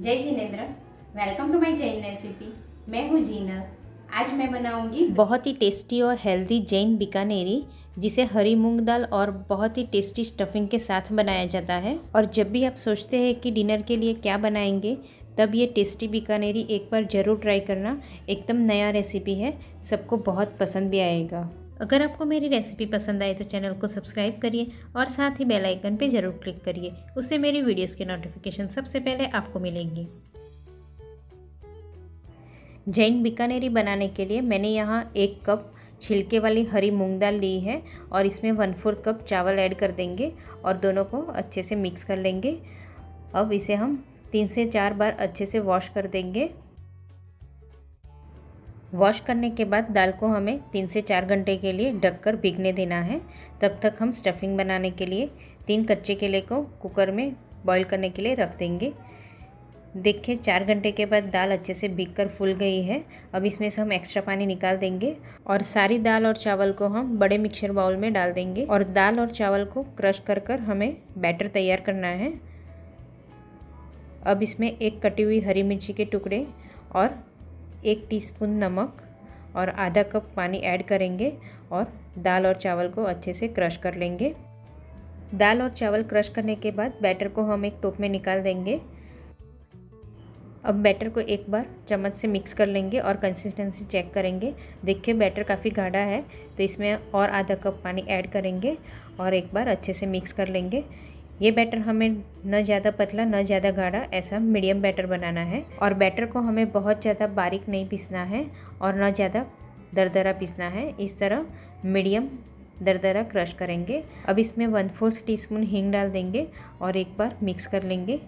जय Jinendra. Welcome to my Jain recipe. मैं हूँ जीनल। आज मैं बनाऊंगी बहुत ही टेस्टी और हेल्दी जैन बीकानेरी, जिसे हरी मूंग दाल और बहुत ही टेस्टी स्टफिंग के साथ बनाया जाता है। और जब भी आप सोचते हैं कि डिनर के लिए क्या बनाएंगे, तब ये टेस्टी बीकानेरी एक बार ज़रूर ट्राई करना। एकदम नया रेसिपी है, सबको बहुत पसंद भी आएगा। अगर आपको मेरी रेसिपी पसंद आए तो चैनल को सब्सक्राइब करिए और साथ ही बेल आइकन पे ज़रूर क्लिक करिए। उससे मेरी वीडियोस की नोटिफिकेशन सबसे पहले आपको मिलेंगी। जैन बीकानेरी बनाने के लिए मैंने यहाँ 1 कप छिलके वाली हरी मूंग दाल ली है और इसमें 1/4 कप चावल ऐड कर देंगे और दोनों को अच्छे से मिक्स कर लेंगे। अब इसे हम 3 से 4 बार अच्छे से वॉश कर देंगे। वॉश करने के बाद दाल को हमें 3 से 4 घंटे के लिए ढककर भीगने देना है। तब तक हम स्टफिंग बनाने के लिए 3 कच्चे केले को कुकर में बॉईल करने के लिए रख देंगे। देखिए 4 घंटे के बाद दाल अच्छे से भीगकर फूल गई है। अब इसमें से हम एक्स्ट्रा पानी निकाल देंगे और सारी दाल और चावल को हम बड़े मिक्सर बाउल में डाल देंगे और दाल और चावल को क्रश कर हमें बैटर तैयार करना है। अब इसमें 1 कटी हुई हरी मिर्ची के टुकड़े और 1 टीस्पून नमक और आधा कप पानी ऐड करेंगे और दाल और चावल को अच्छे से क्रश कर लेंगे। दाल और चावल क्रश करने के बाद बैटर को हम एक टोप में निकाल देंगे। अब बैटर को एक बार चम्मच से मिक्स कर लेंगे और कंसिस्टेंसी चेक करेंगे। देखिए बैटर काफ़ी गाढ़ा है, तो इसमें और आधा कप पानी ऐड करेंगे और एक बार अच्छे से मिक्स कर लेंगे। ये बैटर हमें न ज़्यादा पतला न ज़्यादा गाढ़ा, ऐसा मीडियम बैटर बनाना है। और बैटर को हमें बहुत ज़्यादा बारीक नहीं पीसना है और न ज़्यादा दरदरा पीसना है। इस तरह मीडियम दरदरा क्रश करेंगे। अब इसमें 1/4 टीस्पून हींग डाल देंगे और एक बार मिक्स कर लेंगे।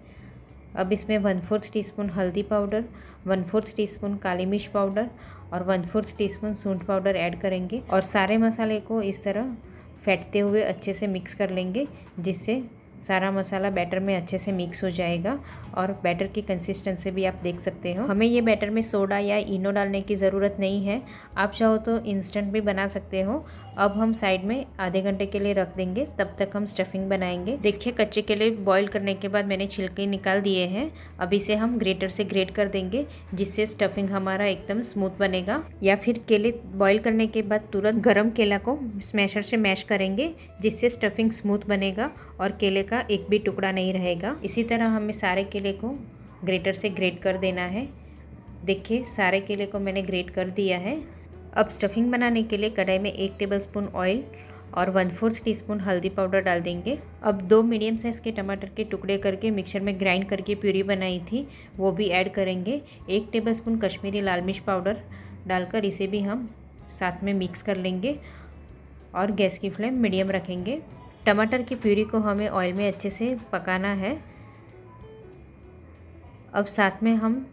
अब इसमें 1/4 टीस्पून हल्दी पाउडर, 1/4 टीस्पून काली मिर्च पाउडर और 1/4 टीस्पून सूंठ पाउडर ऐड करेंगे और सारे मसाले को इस तरह फेंटते हुए अच्छे से मिक्स कर लेंगे, जिससे सारा मसाला बैटर में अच्छे से मिक्स हो जाएगा। और बैटर की कंसिस्टेंसी भी आप देख सकते हो। हमें ये बैटर में सोडा या इनो डालने की ज़रूरत नहीं है, आप चाहो तो इंस्टेंट भी बना सकते हो। अब हम साइड में आधे घंटे के लिए रख देंगे, तब तक हम स्टफिंग बनाएंगे। देखिए कच्चे केले बॉईल करने के बाद मैंने छिलके निकाल दिए हैं। अब इसे हम ग्रेटर से ग्रेट कर देंगे, जिससे स्टफिंग हमारा एकदम स्मूथ बनेगा। या फिर केले बॉईल करने के बाद तुरंत गर्म केला को स्मैशर से मैश करेंगे, जिससे स्टफिंग स्मूथ बनेगा और केले का एक भी टुकड़ा नहीं रहेगा। इसी तरह हमें सारे केले को ग्रेटर से ग्रेट कर देना है। देखिए सारे केले को मैंने ग्रेट कर दिया है। अब स्टफिंग बनाने के लिए कढ़ाई में 1 टेबलस्पून ऑयल और 1/4 टीस्पून हल्दी पाउडर डाल देंगे। अब 2 मीडियम साइज़ के टमाटर के टुकड़े करके मिक्सर में ग्राइंड करके प्यूरी बनाई थी, वो भी ऐड करेंगे। 1 टेबलस्पून कश्मीरी लाल मिर्च पाउडर डालकर इसे भी हम साथ में मिक्स कर लेंगे और गैस की फ्लेम मीडियम रखेंगे। टमाटर की प्यूरी को हमें ऑयल में अच्छे से पकाना है। अब साथ में हम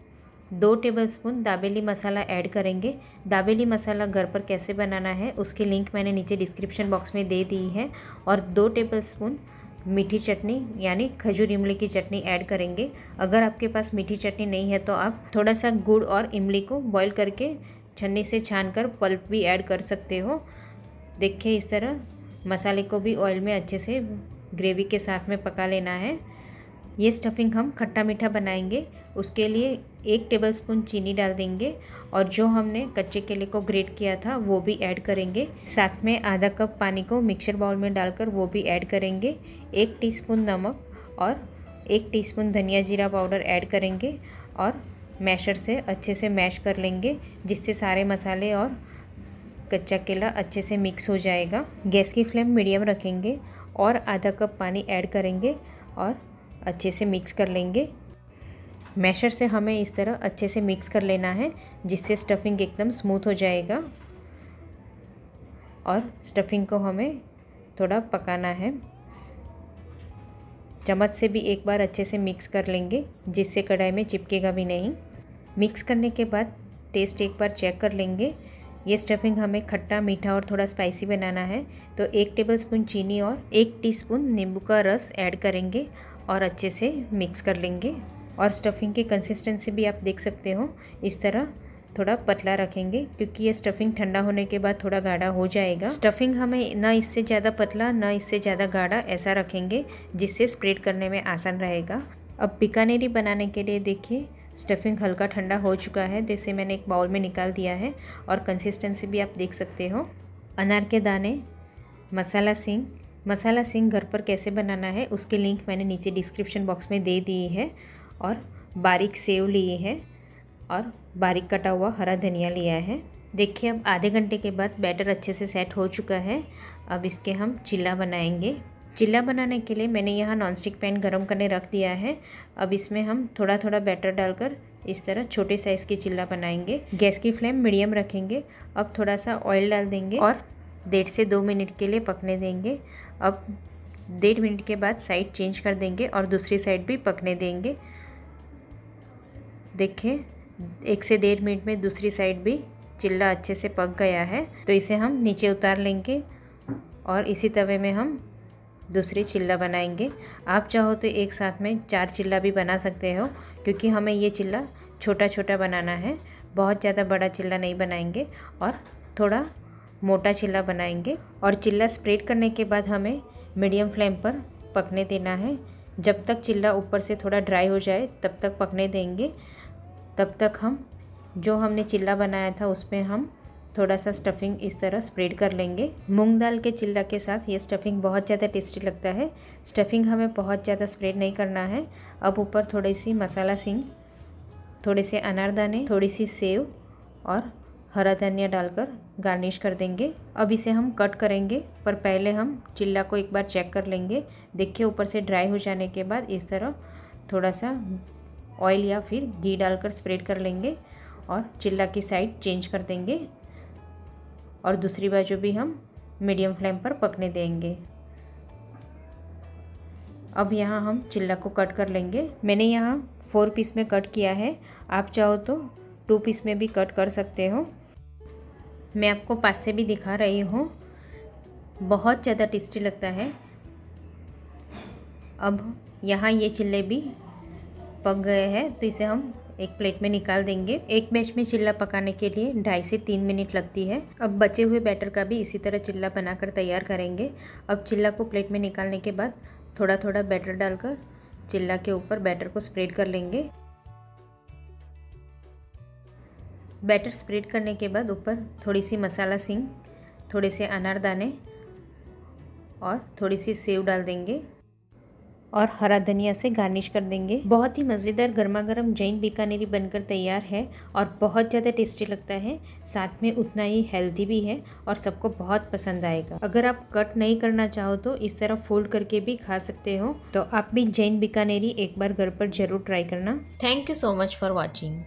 2 टेबलस्पून दाबेली मसाला ऐड करेंगे। दाबेली मसाला घर पर कैसे बनाना है उसकी लिंक मैंने नीचे डिस्क्रिप्शन बॉक्स में दे दी है। और 2 टेबलस्पून मीठी चटनी यानी खजूर इमली की चटनी ऐड करेंगे। अगर आपके पास मीठी चटनी नहीं है तो आप थोड़ा सा गुड़ और इमली को बॉईल करके छन्नी से छानकर पल्प भी ऐड कर सकते हो। देखिए इस तरह मसाले को भी ऑयल में अच्छे से ग्रेवी के साथ में पका लेना है। ये स्टफिंग हम खट्टा मीठा बनाएंगे, उसके लिए 1 टेबलस्पून चीनी डाल देंगे और जो हमने कच्चे केले को ग्रेट किया था वो भी ऐड करेंगे। साथ में आधा कप पानी को मिक्सर बाउल में डालकर वो भी ऐड करेंगे। 1 टीस्पून नमक और 1 टीस्पून धनिया जीरा पाउडर ऐड करेंगे और मैशर से अच्छे से मैश कर लेंगे, जिससे सारे मसाले और कच्चा केला अच्छे से मिक्स हो जाएगा। गैस की फ्लेम मीडियम रखेंगे और आधा कप पानी ऐड करेंगे और अच्छे से मिक्स कर लेंगे। मैशर से हमें इस तरह अच्छे से मिक्स कर लेना है, जिससे स्टफिंग एकदम स्मूथ हो जाएगा। और स्टफिंग को हमें थोड़ा पकाना है। चम्मच से भी एक बार अच्छे से मिक्स कर लेंगे, जिससे कढ़ाई में चिपकेगा भी नहीं। मिक्स करने के बाद टेस्ट एक बार चेक कर लेंगे। ये स्टफिंग हमें खट्टा मीठा और थोड़ा स्पाइसी बनाना है, तो 1 टेबलस्पून चीनी और 1 टीस्पून नींबू का रस ऐड करेंगे और अच्छे से मिक्स कर लेंगे। और स्टफिंग की कंसिस्टेंसी भी आप देख सकते हो, इस तरह थोड़ा पतला रखेंगे, क्योंकि ये स्टफिंग ठंडा होने के बाद थोड़ा गाढ़ा हो जाएगा। स्टफिंग हमें ना इससे ज़्यादा पतला ना इससे ज़्यादा गाढ़ा ऐसा रखेंगे, जिससे स्प्रेड करने में आसान रहेगा। अब बीकानेरी बनाने के लिए देखिए स्टफिंग हल्का ठंडा हो चुका है, तो इसे मैंने एक बाउल में निकाल दिया है और कंसिस्टेंसी भी आप देख सकते हो। अनार के दाने, मसाला सिंग घर पर कैसे बनाना है उसकी लिंक मैंने नीचे डिस्क्रिप्शन बॉक्स में दे दी है। और बारीक सेव लिए हैं और बारीक कटा हुआ हरा धनिया लिया है। देखिए अब आधे घंटे के बाद बैटर अच्छे से सेट हो चुका है। अब इसके हम चिल्ला बनाएंगे। चिल्ला बनाने के लिए मैंने यहाँ नॉनस्टिक पैन गरम करने रख दिया है। अब इसमें हम थोड़ा थोड़ा बैटर डालकर इस तरह छोटे साइज़ की चिल्ला बनाएंगे। गैस की फ्लेम मीडियम रखेंगे। अब थोड़ा सा ऑयल डाल देंगे और 1.5 से 2 मिनट के लिए पकने देंगे। अब 1.5 मिनट के बाद साइड चेंज कर देंगे और दूसरी साइड भी पकने देंगे। देखिए 1 से 1.5 मिनट में दूसरी साइड भी चिल्ला अच्छे से पक गया है, तो इसे हम नीचे उतार लेंगे और इसी तवे में हम दूसरी चिल्ला बनाएंगे। आप चाहो तो एक साथ में 4 चिल्ला भी बना सकते हो, क्योंकि हमें ये चिल्ला छोटा छोटा बनाना है, बहुत ज़्यादा बड़ा चिल्ला नहीं बनाएंगे और थोड़ा मोटा चिल्ला बनाएंगे। और चिल्ला स्प्रेड करने के बाद हमें मीडियम फ्लेम पर पकने देना है। जब तक चिल्ला ऊपर से थोड़ा ड्राई हो जाए तब तक पकने देंगे। तब तक हम जो हमने चिल्ला बनाया था उसमें हम थोड़ा सा स्टफिंग इस तरह स्प्रेड कर लेंगे। मूंग दाल के चिल्ला के साथ ये स्टफिंग बहुत ज़्यादा टेस्टी लगता है। स्टफिंग हमें बहुत ज़्यादा स्प्रेड नहीं करना है। अब ऊपर थोड़ी सी मसाला सिंग, थोड़े से अनारदाने, थोड़ी सी सेव और हरा धनिया डालकर गार्निश कर देंगे। अब इसे हम कट करेंगे, पर पहले हम चिल्ला को एक बार चेक कर लेंगे। देखिए ऊपर से ड्राई हो जाने के बाद इस तरह थोड़ा सा ऑयल या फिर घी डालकर स्प्रेड कर लेंगे और चिल्ला की साइड चेंज कर देंगे और दूसरी बाजू भी हम मीडियम फ्लेम पर पकने देंगे। अब यहाँ हम चिल्ला को कट कर लेंगे। मैंने यहाँ 4 पीस में कट किया है, आप चाहो तो 2 पीस में भी कट कर सकते हो। मैं आपको पास से भी दिखा रही हूँ, बहुत ज़्यादा टेस्टी लगता है। अब यहाँ ये चिल्ले भी पक गए हैं, तो इसे हम एक प्लेट में निकाल देंगे। एक बैच में चिल्ला पकाने के लिए 2.5 से 3 मिनट लगती है। अब बचे हुए बैटर का भी इसी तरह चिल्ला बनाकर तैयार करेंगे। अब चिल्ला को प्लेट में निकालने के बाद थोड़ा थोड़ा बैटर डालकर चिल्ला के ऊपर बैटर को स्प्रेड कर लेंगे। बैटर स्प्रेड करने के बाद ऊपर थोड़ी सी मसाला सिंग, थोड़े से अनारदाने और थोड़ी सी सेव डाल देंगे और हरा धनिया से गार्निश कर देंगे। बहुत ही मज़ेदार गर्मा गर्म जैन बीकानेरी बनकर तैयार है और बहुत ज़्यादा टेस्टी लगता है, साथ में उतना ही हेल्दी भी है और सबको बहुत पसंद आएगा। अगर आप कट नहीं करना चाहो तो इस तरह फोल्ड करके भी खा सकते हो। तो आप भी जैन बीकानेरी एक बार घर पर ज़रूर ट्राई करना। Thank you so much for watching.